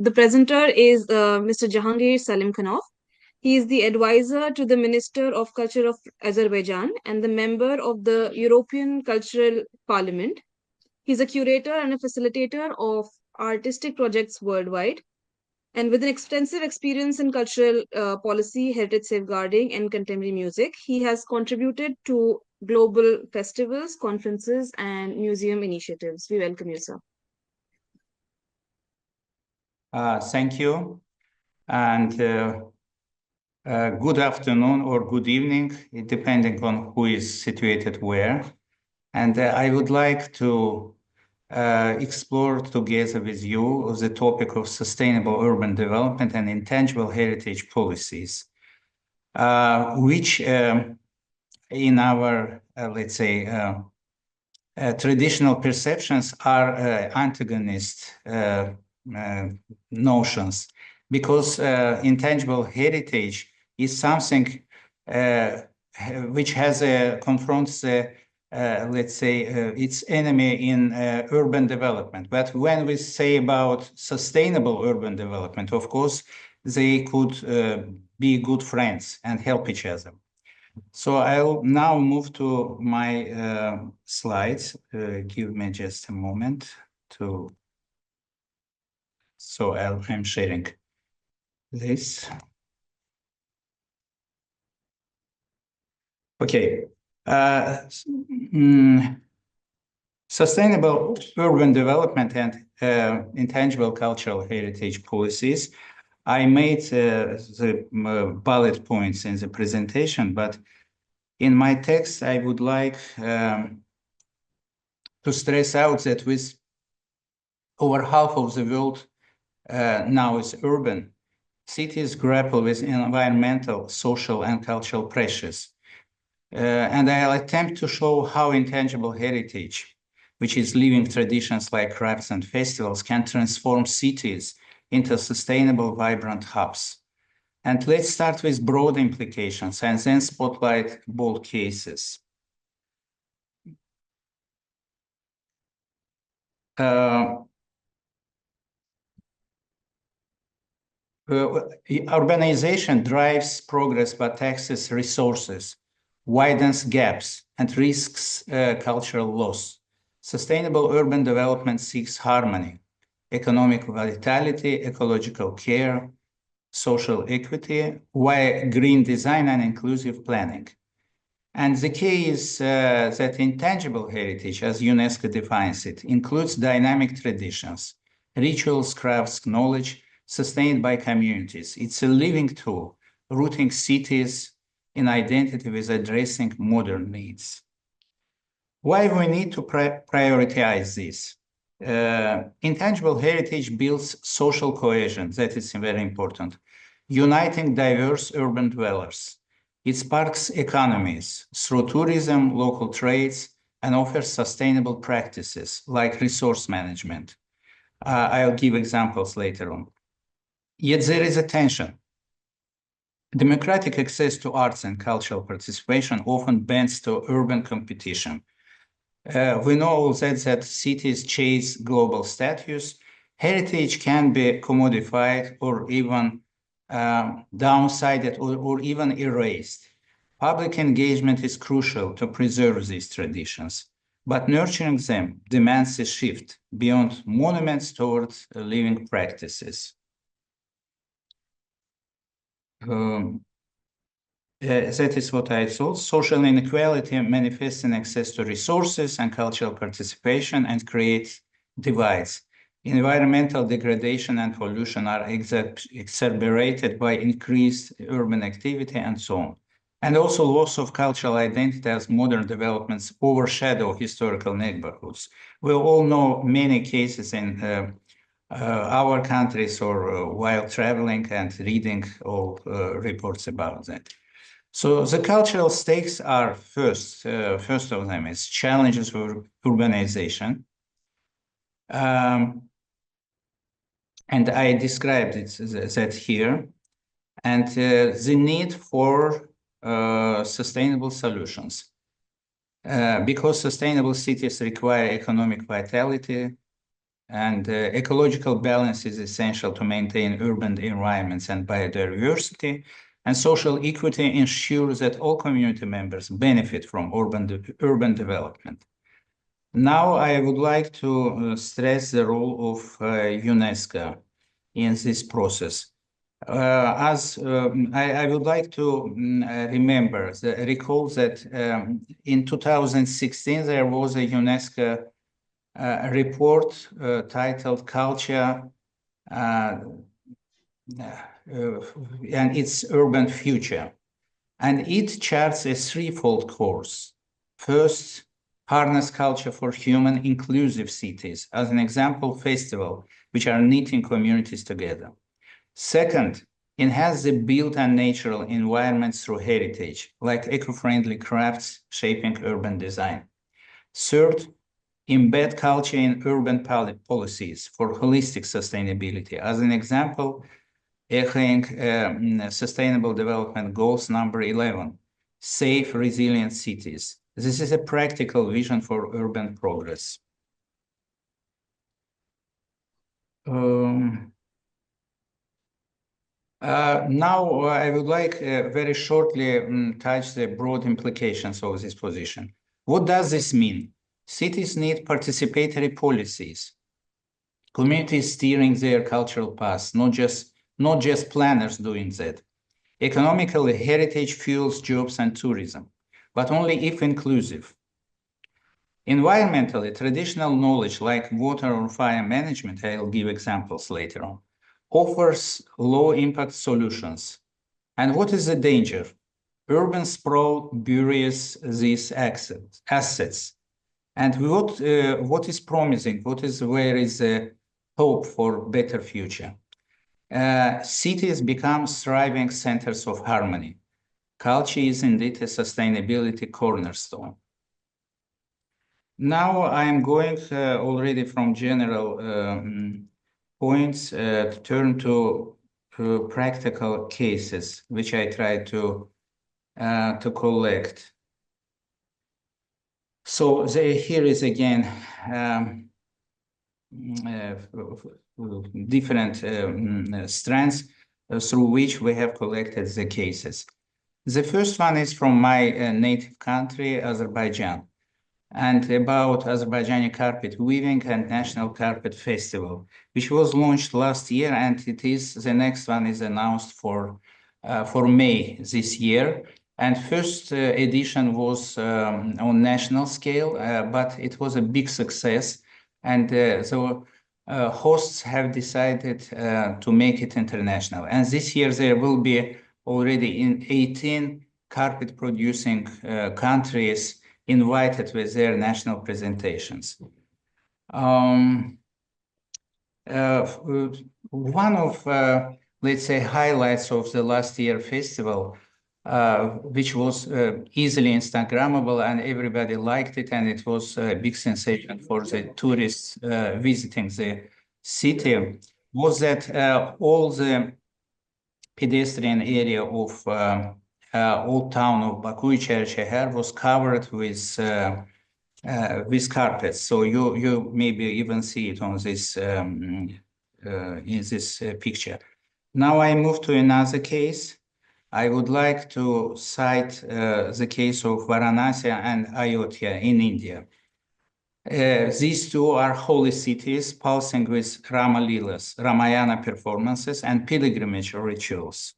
The presenter is Mr. Jahangir Selimkhanov. He is the advisor to the Minister of Culture of Azerbaijan and the member of the European Cultural Parliament. He's a curator and a facilitator of artistic projects worldwide. And with an extensive experience in cultural policy, heritage safeguarding, and contemporary music, he has contributed to global festivals, conferences, and museum initiatives. We welcome you, sir. Thank you. And good afternoon or good evening, depending on who is situated where. And I would like to explore together with you the topic of sustainable urban development and intangible heritage policies, which in our, let's say, traditional perceptions are antagonist notions, because intangible heritage is something which confronts let's say, its enemy in urban development. But when we say about sustainable urban development, of course, they could be good friends and help each other. So I'll now move to my slides. Give me just a moment to. So I'm sharing this. Okay. Sustainable urban development and intangible cultural heritage policies. I made the bullet points in the presentation, but in my text, I would like to stress out that with over half of the world now is urban, cities grapple with environmental, social, and cultural pressures. And I'll attempt to show how intangible heritage, which is living traditions like crafts and festivals, can transform cities into sustainable, vibrant hubs. And let's start with broad implications and then spotlight bold cases. Urbanization drives progress but access resources, widens gaps, and risks cultural loss. Sustainable urban development seeks harmony, economic vitality, ecological care, social equity, via green design and inclusive planning. And the key is that intangible heritage, as UNESCO defines it, includes dynamic traditions, rituals, crafts, knowledge, sustained by communities. It's a living tool, rooting cities in identity with addressing modern needs. Why we need to prioritize this? Intangible heritage builds social cohesion, that is very important, uniting diverse urban dwellers. It sparks economies through tourism, local trades, and offers sustainable practices like resource management. I'll give examples later on. Yet there is a tension. Democratic access to arts and cultural participation often bends to urban competition. We know that cities chase global status. Heritage can be commodified or even downsided or even erased. Public engagement is crucial to preserve these traditions, but nurturing them demands a shift beyond monuments towards living practices. That is what I thought. Social inequality manifests in access to resources and cultural participation and creates divides. Environmental degradation and pollution are exacerbated by increased urban activity and so on. And also loss of cultural identity as modern developments overshadow historical neighborhoods. We all know many cases in our countries or while traveling and reading all reports about that. So the cultural stakes are first of them is challenges for urbanization. And I described that here. And the need for sustainable solutions. Because sustainable cities require economic vitality, And ecological balance is essential to maintain urban environments and biodiversity. And social equity ensures that all community members benefit from urban development. Now, I would like to stress the role of UNESCO in this process. I would like to recall that in 2016 there was a UNESCO report titled Culture and its Urban Future. And it charts a threefold course. First, harness culture for human inclusive cities, as an example, festival, which are knitting communities together. Second, enhance the built and natural environments through heritage, like eco-friendly crafts shaping urban design. Third, embed culture in urban policies for holistic sustainability. As an example, echoing Sustainable Development Goals number 11, safe, resilient cities. This is a practical vision for urban progress. Now, I would like very shortly touch the broad implications of this position. What does this mean? Cities need participatory policies, communities steering their cultural paths, not just planners doing that. Economically, heritage fuels jobs and tourism, but only if inclusive. Environmentally, traditional knowledge like water or fire management, I'll give examples later on, offers low-impact solutions. And what is the danger? Urban sprawl buries these assets. And what is promising? Where is the hope for better future? Cities become thriving centers of harmony. Culture is indeed a sustainability cornerstone. Now I'm going already from general points to turn to practical cases, which I try to collect. So here is again different strands through which we have collected the cases. The first one is from my native country, Azerbaijan, and about Azerbaijani carpet weaving and National Carpet Festival, which was launched last year, and the next one is announced for May this year. And first edition was on national scale, but it was a big success. And so hosts have decided to make it international. And this year there will be already in 18 carpet producing countries invited with their national presentations. One of, let's say, highlights of the last year festival, which was easily Instagrammable and everybody liked it, and it was a big sensation for the tourists visiting the city, was that all the pedestrian area of old town of Baku-Çarşıhar was covered with carpets. So you maybe even see it on this in this picture. Now I move to another case. I would like to cite the case of Varanasi and Ayodhya in India. These two are holy cities pulsing with Rama-Leelas, Ramayana performances, and pilgrimage rituals.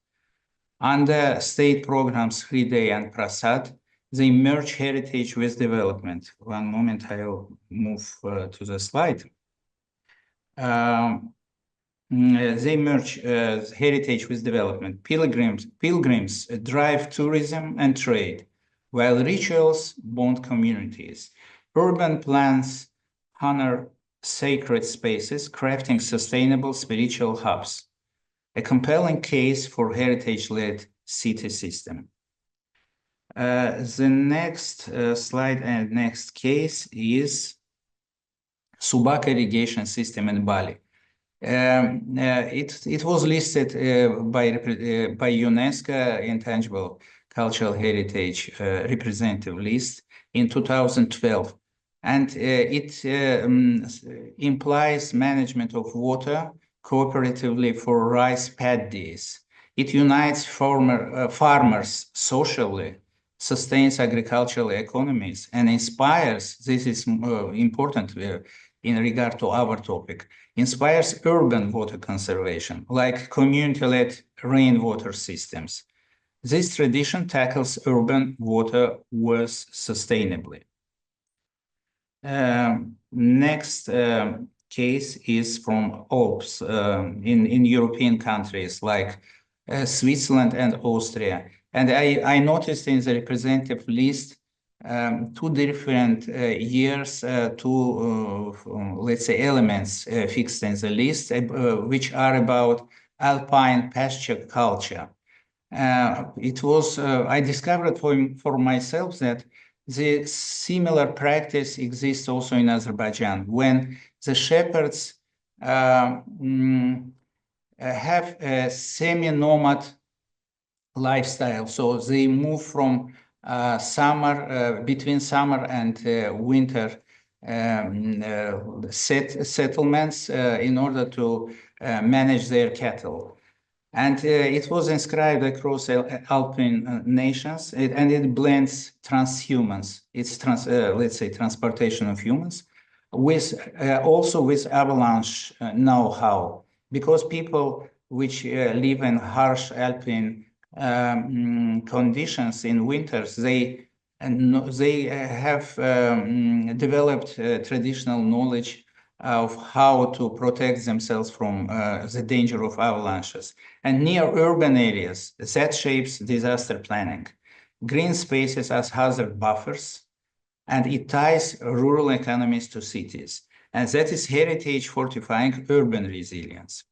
Under state programs Hriday and Prasad, they merge heritage with development. One moment, I'll move to the slide. They merge heritage with development. Pilgrims drive tourism and trade, while rituals bond communities. Urban plans honor sacred spaces, crafting sustainable spiritual hubs. A compelling case for heritage-led city system. The next slide and next case is Subak irrigation system in Bali. It was listed by UNESCO Intangible Cultural Heritage representative list in 2012. And it implies management of water cooperatively for rice paddies. It unites farmers socially, sustains agricultural economies, and inspires, this is important in regard to our topic, inspires urban water conservation, like community-led rainwater systems. This tradition tackles urban water worth sustainably. Next case is from Alps in European countries like Switzerland and Austria. And I noticed in the representative list two different years, let's say, elements fixed in the list, which are about alpine pasture culture. I discovered for myself that the similar practice exists also in Azerbaijan, when the shepherds have a semi-nomad lifestyle. So they move from between summer and winter settlements in order to manage their cattle. And it was inscribed across Alpine nations, and it blends transhumans. It's let's say, transportation of humans, with also with avalanche know-how, because people which live in harsh Alpine conditions in winters, they have developed traditional knowledge of how to protect themselves from the danger of avalanches. And near urban areas, that shapes disaster planning. Green spaces as hazard buffers, and it ties rural economies to cities. And that is heritage fortifying urban resilience.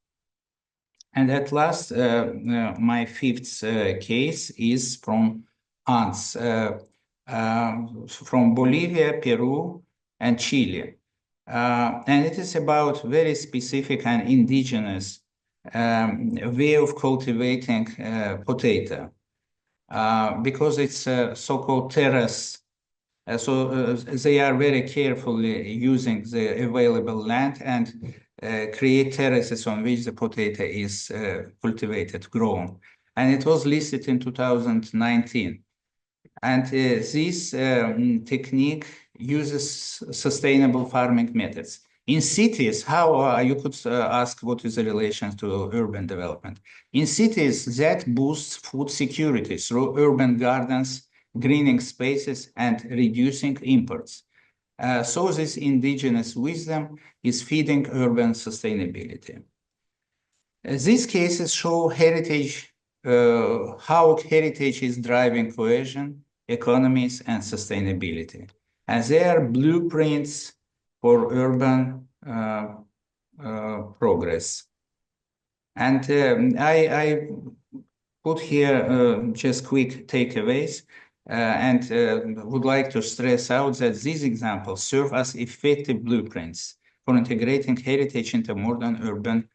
And at last, my fifth case is from ants, from Bolivia, Peru, and Chile. And it is about very specific and indigenous way of cultivating potato, because it's a so-called terrace. So they are very carefully using the available land and create terraces on which the potato is cultivated, grown. And it was listed in 2019. And this technique uses sustainable farming methods. In cities, how you could ask what is the relation to urban development? In cities, that boosts food security through urban gardens, greening spaces, and reducing imports. So this indigenous wisdom is feeding urban sustainability. These cases show how heritage is driving cohesion, economies, and sustainability. And they are blueprints for urban progress. And I put here just quick takeaways and would like to stress out that these examples serve as effective blueprints for integrating heritage into modern urban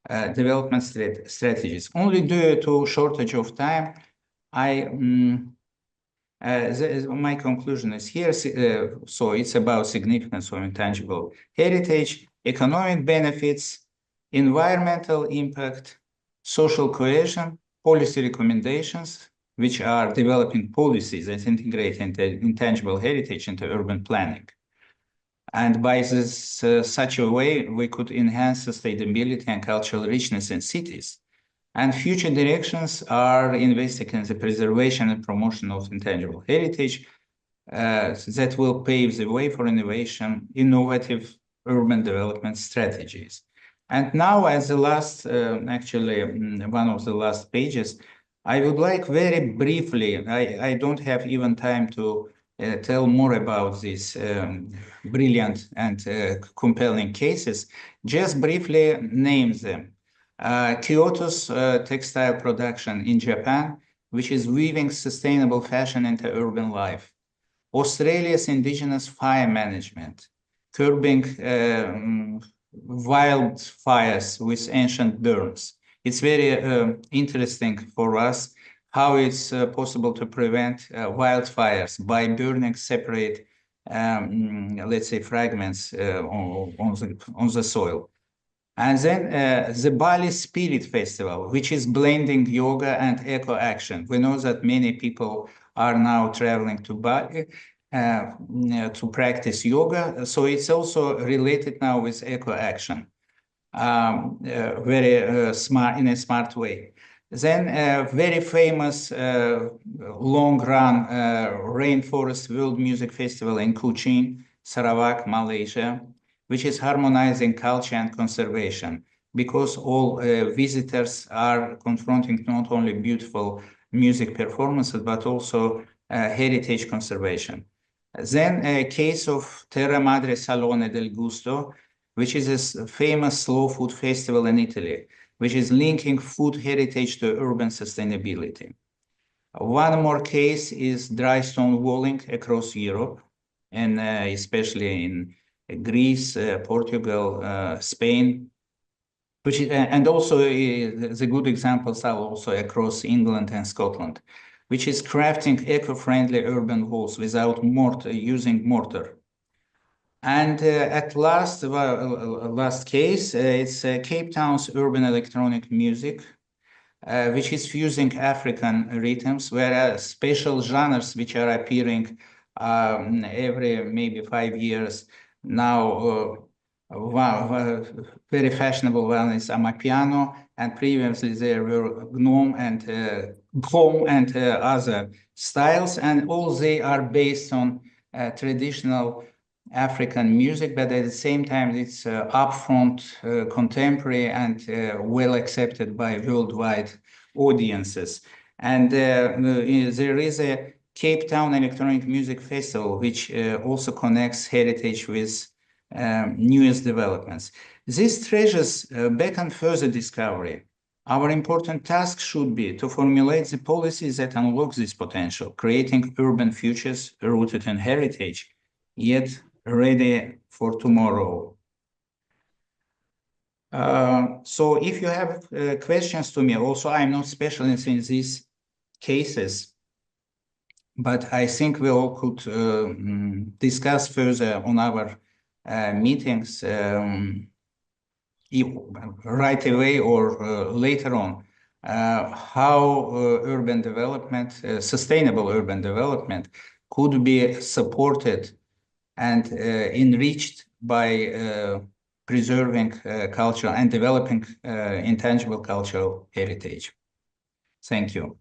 development strategies. Only due to shortage of time, my conclusion is here. So it's about significance of intangible heritage, economic benefits, environmental impact, social cohesion, policy recommendations, which are developing policies that integrate intangible heritage into urban planning. And by this, such a way, we could enhance sustainability and cultural richness in cities. And future directions are investing in the preservation and promotion of intangible heritage that will pave the way for innovative urban development strategies. And now, as the last, actually, one of the last pages, I would like very briefly, I don't have even time to tell more about these brilliant and compelling cases, just briefly name them. Kyoto's textile production in Japan, which is weaving sustainable fashion into urban life. Australia's indigenous fire management, curbing wildfires with ancient burns. It's very interesting for us how it's possible to prevent wildfires by burning separate let's say, fragments on the soil. And then the Bali Spirit Festival, which is blending yoga and eco-action. We know that many people are now traveling to Bali to practice yoga. So it's also related now with eco-action, very smart, in a smart way. Then very famous long-run Rainforest World Music Festival in Kuching, Sarawak, Malaysia, which is harmonizing culture and conservation, because all visitors are confronting not only beautiful music performances, but also heritage conservation. Then a case of Terra Madre Salone del Gusto, which is a famous slow food festival in Italy, which is linking food heritage to urban sustainability. One more case is dry stone walling across Europe, and especially in Greece, Portugal, Spain, which is, and also the good examples are also across England and Scotland, which is crafting eco-friendly urban walls without mortar, using mortar. And at last, last case, it's Cape Town's urban electronic music, which is fusing African rhythms, whereas special genres which are appearing every maybe 5 years now. Very fashionable one is Amapiano, and previously there were Gnome and other styles, and all they are based on traditional African music, but at the same time it's upfront, contemporary, and well accepted by worldwide audiences. And there is a Cape Town Electronic Music Festival, which also connects heritage with newest developments. These treasures beckon further discovery. Our important task should be to formulate the policies that unlock this potential, creating urban futures rooted in heritage, yet ready for tomorrow. So if you have questions to me, also I'm not specialist in these cases, but I think we all could discuss further on our meetings right away or later on how urban development, sustainable urban development, could be supported and enriched by preserving culture and developing intangible cultural heritage. Thank you.